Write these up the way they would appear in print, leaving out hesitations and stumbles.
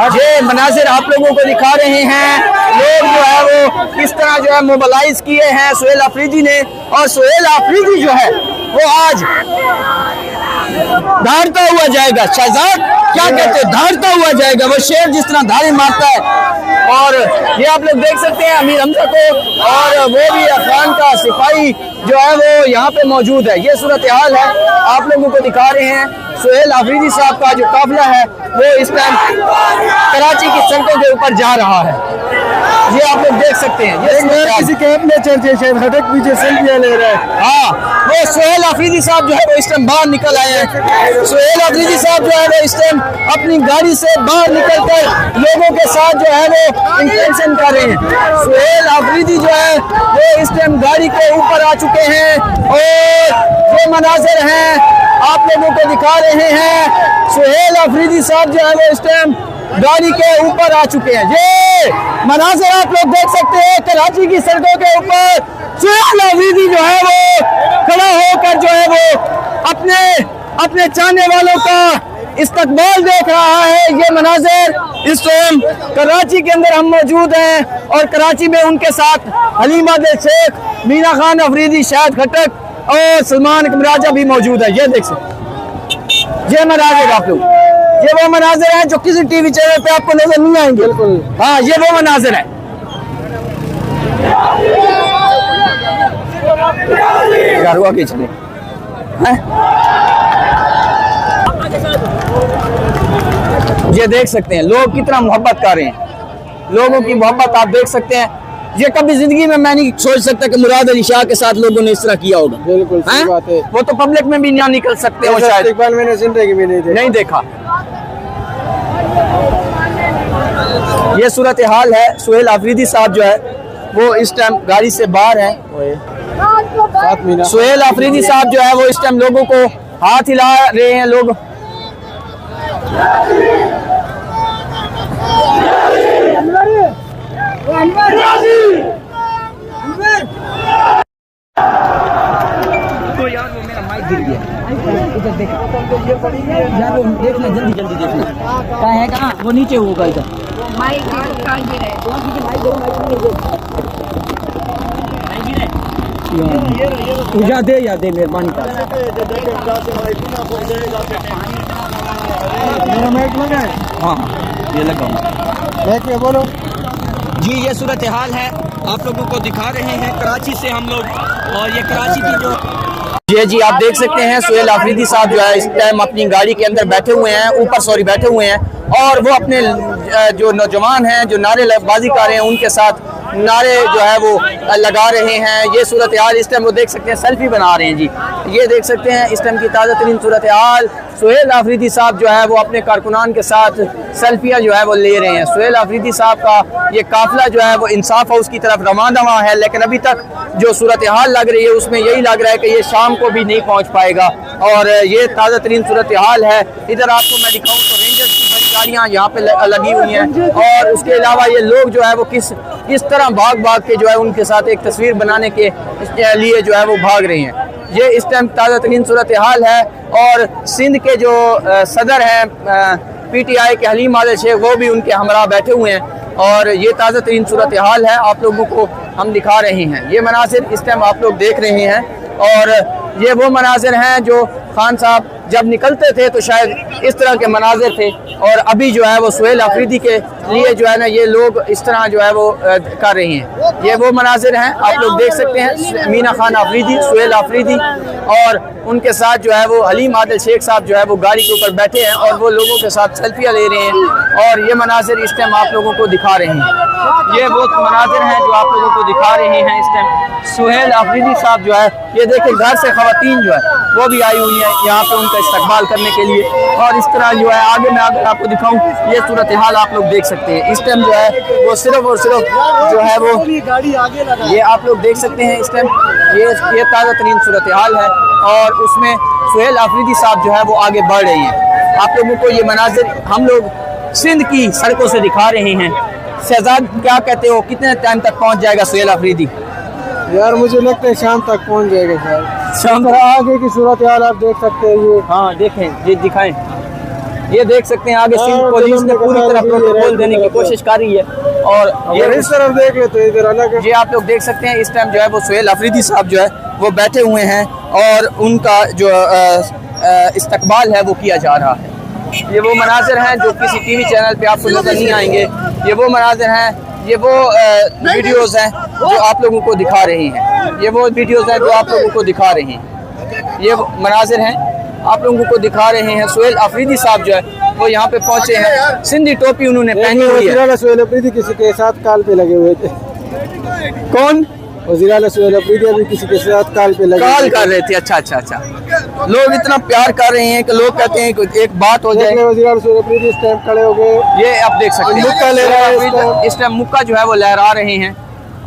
ये मनाजिर आप लोगों को दिखा रहे हैं। लोग जो है वो किस तरह जो है मोबिलाइज किए हैं सुहेल आफरीदी ने, और सुहेल आफरीदी जो है वो आज धारता हुआ जाएगा। शहजाद क्या कहते हैं, धारता हुआ जाएगा। वो शेर जिस तरह धारे मारता है, और ये आप लोग देख सकते हैं अमीर हमजा को, और वो भी अफगान का सिपाही जो है वो यहाँ पे मौजूद है। ये सूरत हाल है, आप लोगों को दिखा रहे हैं। सुहेल आफरीदी साहब का जो काफिला है वो इस टाइम कराची की सड़कों के ऊपर जा रहा है। ये आप लोग देख सकते हैं। ये किसी कैब में चलते हटक पीछे सेल्फियां ले रहा है। हाँ, वो सुहेल आफरीदी साहब जो है वो इस टाइम बाहर निकल आए हैं। सुहेल आफरीदी साहब जो है वो इस टाइम अपनी गाड़ी से बाहर निकलकर लोगों के साथ जो है वो इंटेंशन कर रहे हैं। सुहेल आफरीदी जो है वो इस टाइम गाड़ी के ऊपर आ चुके हैं, और ये मनाजिर हैं आप लोगों को दिखा रहे हैं। सुहेल आफरीदी साहब जो है वो इस टाइम गाड़ी के ऊपर आ चुके हैं। ये मनाजिर आप लोग देख सकते हैं कराची की सड़कों के ऊपर। सुहेल आफरीदी जो है वो खड़ा होकर जो है वो अपने चाहने वालों का इस्तकबाल देख रहा है। ये मनाजिर इस टाइम कराची के अंदर हम मौजूद हैं, और कराची में उनके साथ हलीमा दिल शेख, मीना खान अफरीदी, शाहिद खटक और सलमान कमराजा भी मौजूद है। ये देख सकते ये मनाजिर आप लोग, ये वो मनाजिर हैं जो किसी टीवी चैनल पे आपको नजर नहीं आएंगे। बिल्कुल, हाँ, ये वो मनाजिर है। के चले ये देख सकते हैं लोग कितना मोहब्बत कर रहे हैं। लोगों की मोहब्बत आप देख सकते हैं। ये कभी जिंदगी में मैं नहीं सोच सकता कि मुराद अली शाह के साथ लोगों ने इस तरह किया होगा। बिल्कुल सही बात है। वो तो पब्लिक में भी ना निकल सकते हो शायद। इकबाल मैंने जिंदगी में नहीं देखा। ये सूरत हाल है। सुहेल आफरीदी साहब जो है वो इस टाइम गाड़ी से बाहर है। सुहेल आफरीदी साहब जो है वो इस टाइम लोगों को हाथ हिला रहे हैं। लोग तो यार वो मेरा माइक गिर गया। इधर देखना यार, वो देखना जल्दी देखना कहाँ है, कहाँ वो नीचे होगा। इधर माइक गिरे दे या दे मेहरबानी कर। मेरा माइक लगा है? हाँ ये लगा माइक में बोलो जी। ये सूरत हाल है, आप लोगों को दिखा रहे हैं कराची से हम लोग। और ये कराची की जो जी आप देख सकते हैं सुहेल आफरीदी साहब जो है इस टाइम अपनी गाड़ी के अंदर बैठे हुए हैं, ऊपर बैठे हुए हैं, और वो अपने जो नौजवान हैं जो नारेबाजी कर रहे हैं उनके साथ नारे जो है वो लगा रहे हैं। ये सूरत हाल इस टाइम वो देख सकते हैं सेल्फी बना रहे हैं जी। ये देख सकते हैं इस टाइम की ताज़ा तरीन सूरत हाल। सुहेल आफरीदी साहब जो है वो अपने कारकुनान के साथ सेल्फियाँ जो है वो ले रहे हैं। सुहेल आफरीदी साहब का ये काफिला जो है वो इंसाफ हाउस की तरफ रवाना है, लेकिन अभी तक जो सूरत हाल लग रही है उसमें यही लग रहा है कि ये शाम को भी नहीं पहुँच पाएगा। और ये ताज़ा तरीन सूरत हाल है। इधर आपको मैं दिखाऊँ तो रेंजर्स की बड़ी गाड़ियाँ यहाँ पे लगी हुई हैं, और उसके अलावा ये लोग जो है वो किस तरह भाग के जो है उनके साथ एक तस्वीर बनाने के लिए जो है वो भाग रहे हैं। ये इस टाइम ताज़ा तरीन सूरत हाल है। और सिंध के जो सदर हैं PTI के हलीमा दिल शेख, वो भी उनके हमरा बैठे हुए हैं। और ये ताज़ा तरीन सूरत हाल है, आप लोगों को हम दिखा रहे हैं। ये मनाजिर इस टाइम आप लोग देख रहे हैं, और ये वो मनाजिर हैं जो खान साहब जब निकलते थे तो शायद इस तरह के मनाजिर थे, और अभी जो है वो सुहेल आफरीदी के लिए जो है ना ये लोग इस तरह जो है वो कर रहे हैं। ये वो मनाजिर हैं आप लोग देख सकते हैं। मीना खान अफरीदी, सुहेल आफरीदी, और उनके साथ जो है वो हलीम आदिल शेख साहब जो है वो गाड़ी के ऊपर बैठे हैं, और वो लोगों के साथ सेल्फियाँ ले रहे हैं। और ये मनाजिर इस टाइम आप लोगों को दिखा रहे हैं। ये वो मनाजिर हैं जो आप लोगों को दिखा रहे हैं इस टाइम। सुहेल आफरीदी साहब जो है ये देखें घर से खवातीन जो है वो भी आई हुई है यहाँ पे उनका इस्तकबाल करने के लिए। और इस तरह जो है आगे मैं अगर आपको दिखाऊं ये सूरत हाल आप लोग देख सकते हैं। इस टाइम जो है वो सिर्फ और सिर्फ जो है वो ये आप लोग देख सकते हैं इस टाइम ये ताज़ा तरीन सूरत हाल है, और उसमें सुहेल आफरीदी साहब जो है वो आगे बढ़ रही हैं। आप लोगों को ये मनाजिर हम लोग सिंध की सड़कों से दिखा रहे हैं। शहजाद क्या कहते हो, कितने टाइम तक पहुँच जाएगा सुहेल आफरीदी? यार मुझे लगता है शाम तक पहुंच जाएगा शायद। शाम तक आगे की सूरत हाल आप देख सकते हैं। ये हाँ देखें, ये दिखाएं। ये देख सकते हैं आगे सिंध पुलिस ने पूरी तरह प्रोटोकॉल देने की कोशिश कर रही है। और ये इस तरफ देख ले तो इधर अलग है। ये आप लोग देख सकते हैं इस टाइम जो है वो सुहेल अफरीदी साहब जो है वो बैठे हुए हैं और उनका जो इस्तकबाल है वो किया जा रहा है। ये वो मनाजिर हैं जो किसी टीवी चैनल पे आपको नजर नहीं आएंगे। ये वो मनाजिर हैं, ये वो वीडियोस हैं जो आप लोगों को दिखा रही हैं। ये वो वीडियोस हैं जो आप लोगों को दिखा रही हैं। ये मनाजिर हैं आप लोगों को दिखा रहे हैं। सुहेल अफरीदी साहब जो है वो यहाँ पे पहुंचे हैं, सिंधी टोपी उन्होंने पहनी हुई है। सुहेल अफरीदी किसी के साथ काल पे लगे हुए थे। कौन? वज़ीर आला सुहेल अफरीदी अभी किसी के साथ काल पे लगे काल कर रहे थे। अच्छा अच्छा अच्छा, लोग इतना प्यार कर रहे हैं कि लोग कहते हैं कि एक बात हो जाए। वज़ीर आला सुहेल अफरीदी इस टाइम खड़े हो गए, ये आप देख सकते हैं मुक्का ले रहा है इस टाइम मुक्का जो है वो लहरा रहे हैं।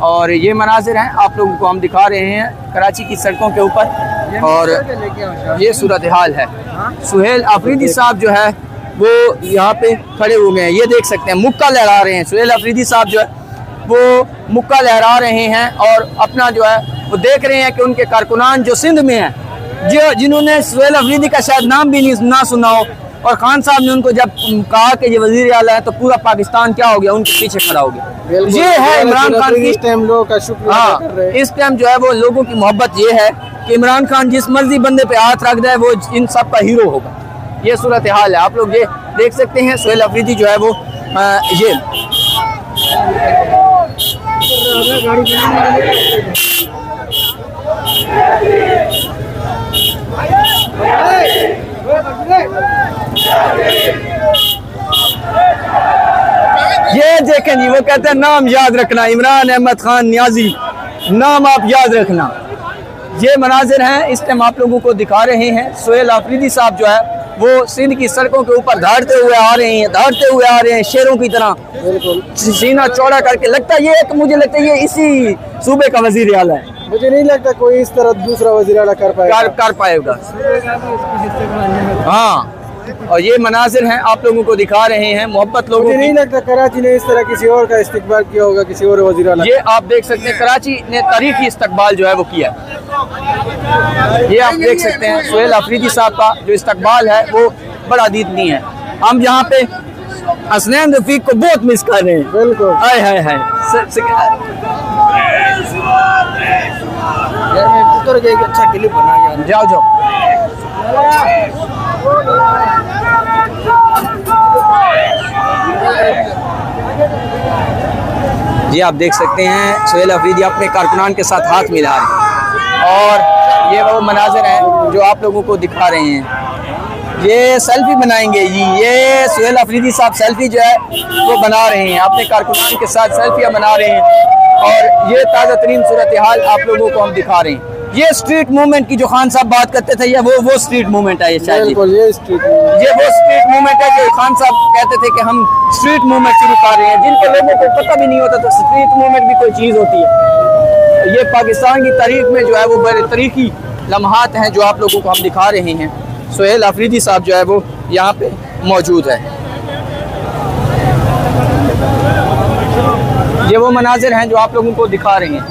और ये मनाजिर हैं आप लोगों को हम दिखा रहे हैं कराची की सड़कों के ऊपर। और ये सूरत हाल है। सुहेल अफरीदी साहब जो है वो यहाँ पे खड़े हो गए हैं। ये देख सकते हैं मुक्का लहरा रहे हैं। सुहेल अफरीदी साहब जो है वो मुक्का लहरा रहे हैं और अपना जो है वो देख रहे हैं कि उनके कारकुनान जो सिंध में हैं, जो जिन्होंने सुहेल अफरीदी का शायद नाम भी नहीं ना सुना हो, और खान साहब ने उनको जब कहा कि ये वजीर आला है तो पूरा पाकिस्तान क्या हो गया, उनके पीछे खड़ा हो गया। ये है इमरान खान की इस टाइम लोगों का शुक्रिया कर रहे हैं। इस टाइम जो है वो लोगों की मोहब्बत ये है कि इमरान खान जिस मर्जी बंदे पे हाथ रख दे वो इन सब का हीरो होगा। ये सूरत हाल है। आप लोग ये देख सकते हैं सुहेल अफरीदी जो है वो ये देखें जी, वो कहते हैं नाम याद रखना, इमरान अहमद खान नियाजी, नाम आप याद रखना। ये मनाजिर हैं इस टाइम आप लोगों को दिखा रहे हैं। सुहेल अफरीदी साहब जो है वो सिंध की सड़कों के ऊपर दौड़ते हुए आ रहे हैं शेरों की तरह, सीना चौड़ा करके। लगता है ये मुझे लगता है ये इसी सूबे का वजीर आला है। मुझे नहीं लगता कोई इस तरह दूसरा वज़ीर आला कर पाएगा। हाँ, और ये मनाजिर हैं आप लोगों को दिखा रहे हैं मोहब्बत लोगों मुझे नहीं लगता कराची ने इस तरह किसी और का इस्तकबाल किया होगा, किसी और वज़ीर आला। ये आप देख सकते हैं कराची ने तारीखी इस्तकबाल जो है वो किया। ये आप देख सकते हैं सुहेल अफरीदी साहब का जो इस्तकबाल है वो बड़ा दीदनी है। हम यहाँ पे हसनैन रफीक को बहुत मिस कर रहे हैं। बिल्कुल। हाय हाय हाय, अच्छा क्लिप बना गया। जाओ जाओ। ये आप देख सकते हैं सुहेल अफरीदी अपने कारकुनान के साथ हाथ मिला रहे हैं। और ये वो मनाजिर हैं जो आप लोगों को दिखा रहे हैं। ये सेल्फी बनाएंगे जी, ये सुहेल अफरीदी साहब सेल्फी जो है वो बना रहे हैं, अपने कारकुनान के साथ सेल्फियाँ बना रहे हैं। और ये ताज़ा तरीन सूरत हाल आप लोगों को हम दिखा रहे हैं। ये स्ट्रीट मूवमेंट की जो खान साहब बात करते थे, ये वो स्ट्रीट मूवमेंट है। ये शायद ये वो स्ट्रीट मूवमेंट है जो खान साहब कहते थे कि हम स्ट्रीट मूवमेंट शुरू कर रहे हैं, जिनके लोगों को पता भी नहीं होता तो स्ट्रीट मूवमेंट भी कोई चीज़ होती है। ये पाकिस्तान की तारीख में जो है वो बड़े तारीखी लम्हात हैं जो आप लोगों को हम दिखा रहे हैं। सुहेल अफरीदी साहब जो है वो यहाँ पे मौजूद है। ये वो मनाजिर हैं जो आप लोगों को दिखा रहे हैं।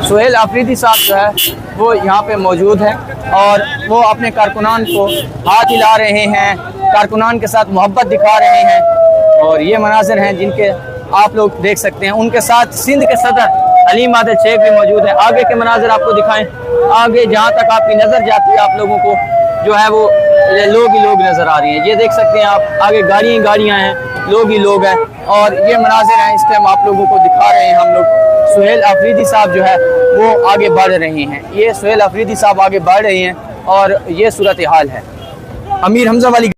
सुहेल अफरीदी साहब जो है वो यहाँ पे मौजूद है और वो अपने कारकुनान को हाथ हिला रहे हैं, कारकुनान के साथ मोहब्बत दिखा रहे हैं। और ये मनाजिर हैं जिनके आप लोग देख सकते हैं। उनके साथ सिंध के सदर अलीम आदिल शेख भी मौजूद है। आगे के मनाजिर आपको दिखाएं। आगे जहाँ तक आपकी नज़र जाती है आप लोगों को जो है वो लोग ही लोग नज़र आ रहे हैं। ये देख सकते हैं आप, आगे गाड़ियाँ हैं, लोग ही लोग हैं। और ये मनाजिर हैं इस टाइम आप लोगों को दिखा रहे हैं हम लोग। सुहेल अफरीदी साहब जो है वो आगे बढ़ रहे हैं। ये सुहेल अफरीदी साहब आगे बढ़ रहे हैं और ये सूरत हाल है। अमीर हमजा वाली